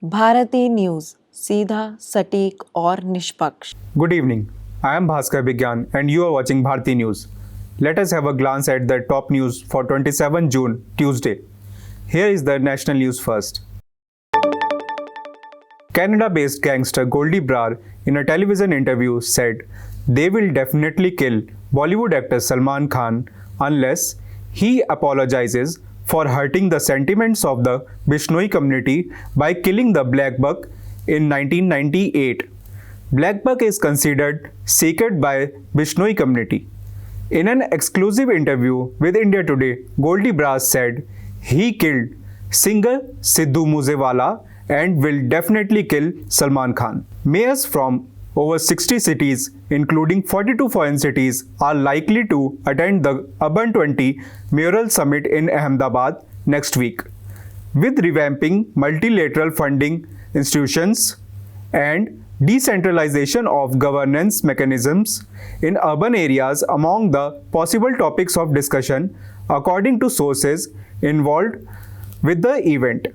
Bharti news, सीधा, सटीक और निष्पक्ष। Good evening. I am Bhaskar Vigyan and you are watching Bharti News. Let us have a glance at the top news for 27 June, Tuesday. Here is the national news first. Canada-based gangster Goldie Brar in a television interview said they will definitely kill Bollywood actor Salman Khan unless he apologizes for hurting the sentiments of the Bishnoi community by killing the black buck in 1998. Black buck is considered sacred by Bishnoi community. In an exclusive interview with India Today, Goldie Brar said he killed singer Sidhu Moosewala and will definitely kill Salman Khan. Mayors from over 60 cities, including 42 foreign cities, are likely to attend the Urban 20 Mayoral Summit in Ahmedabad next week. With revamping multilateral funding institutions and decentralization of governance mechanisms in urban areas among the possible topics of discussion, according to sources involved with the event.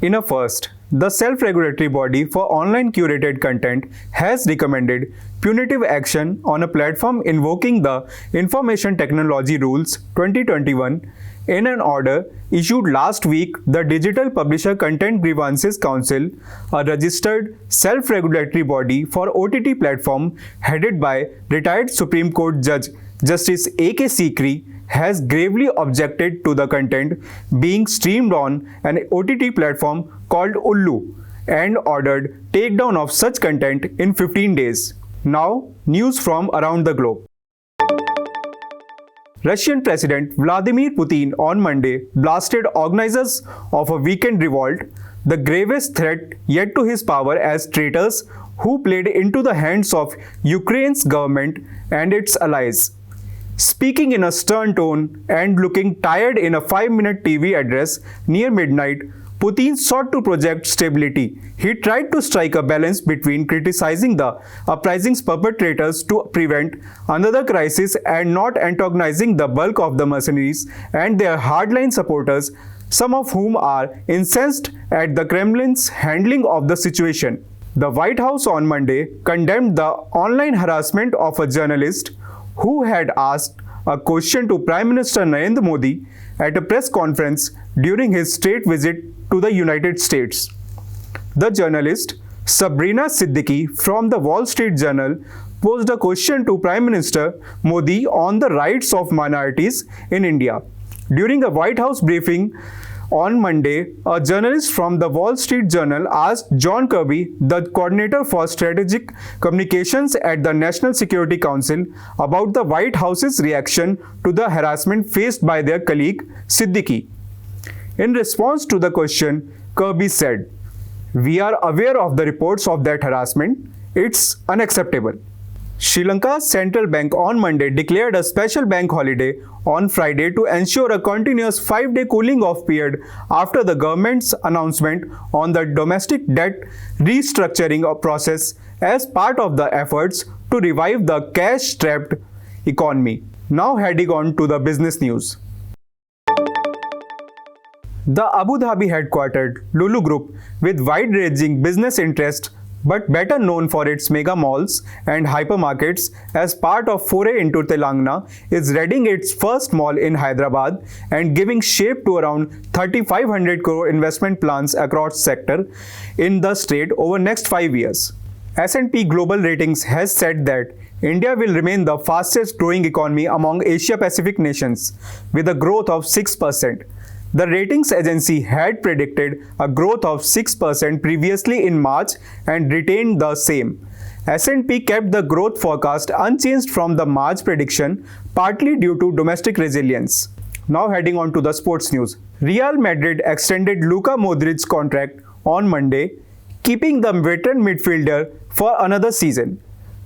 In a first, the self-regulatory body for online curated content has recommended punitive action on a platform invoking the Information Technology Rules 2021. In an order issued last week, the Digital Publisher Content Grievances Council, a registered self-regulatory body for OTT platform headed by retired Supreme Court Judge Justice A.K. Sikri, has gravely objected to the content being streamed on an OTT platform called Ullu and ordered takedown of such content in 15 days. Now, news from around the globe. Russian President Vladimir Putin on Monday blasted organizers of a weekend revolt, the gravest threat yet to his power, as traitors who played into the hands of Ukraine's government and its allies. Speaking in a stern tone and looking tired in a 5-minute TV address near midnight, Putin sought to project stability. He tried to strike a balance between criticizing the uprising's perpetrators to prevent another crisis and not antagonizing the bulk of the mercenaries and their hardline supporters, some of whom are incensed at the Kremlin's handling of the situation. The White House on Monday condemned the online harassment of a journalist who had asked a question to Prime Minister Narendra Modi at a press conference during his state visit to the United States. The journalist, Sabrina Siddiqui from the Wall Street Journal, posed a question to Prime Minister Modi on the rights of minorities in India. During a White House briefing on Monday, a journalist from the Wall Street Journal asked John Kirby, the coordinator for strategic communications at the National Security Council, about the White House's reaction to the harassment faced by their colleague Siddiqui. In response to the question, Kirby said, "We are aware of the reports of that harassment. It's unacceptable." Sri Lanka's central bank on Monday declared a special bank holiday on Friday to ensure a continuous 5-day cooling off period after the government's announcement on the domestic debt restructuring process as part of the efforts to revive the cash-strapped economy. Now heading on to the business news. The Abu Dhabi headquartered Lulu Group, with wide-ranging business interests but better known for its mega malls and hypermarkets, as part of foray into Telangana, is readying its first mall in Hyderabad and giving shape to around 3,500 crore investment plans across sector in the state over next 5 years. S&P Global Ratings has said that India will remain the fastest growing economy among Asia-Pacific nations with a growth of 6%. The ratings agency had predicted a growth of 6% previously in March and retained the same. S&P kept the growth forecast unchanged from the March prediction, partly due to domestic resilience. Now heading on to the sports news. Real Madrid extended Luka Modric's contract on Monday, keeping the veteran midfielder for another season.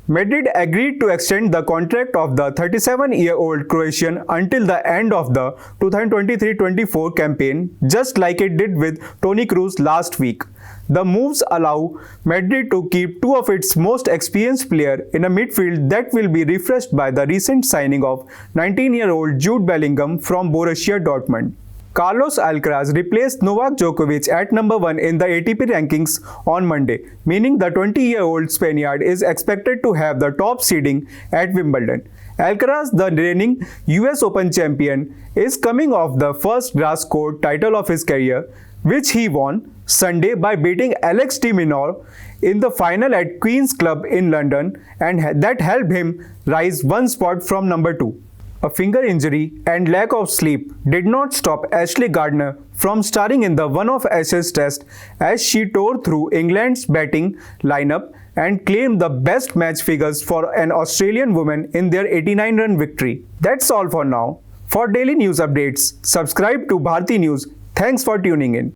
Madrid agreed to extend the contract of the 37-year-old Croatian until the end of the 2023-24 campaign, just like it did with Toni Kroos last week. The moves allow Madrid to keep two of its most experienced players in a midfield that will be refreshed by the recent signing of 19-year-old Jude Bellingham from Borussia Dortmund. Carlos Alcaraz replaced Novak Djokovic at number 1 in the ATP rankings on Monday, meaning the 20-year-old Spaniard is expected to have the top seeding at Wimbledon. Alcaraz, the reigning US Open champion, is coming off the first grass court title of his career, which he won Sunday by beating Alex de Minaur in the final at Queen's Club in London, and that helped him rise one spot from number 2. A finger injury and lack of sleep did not stop Ashley Gardner from starring in the one-off Ashes Test as she tore through England's batting lineup and claimed the best match figures for an Australian woman in their 89-run victory. That's all for now. For daily news updates, subscribe to Bharti News. Thanks for tuning in.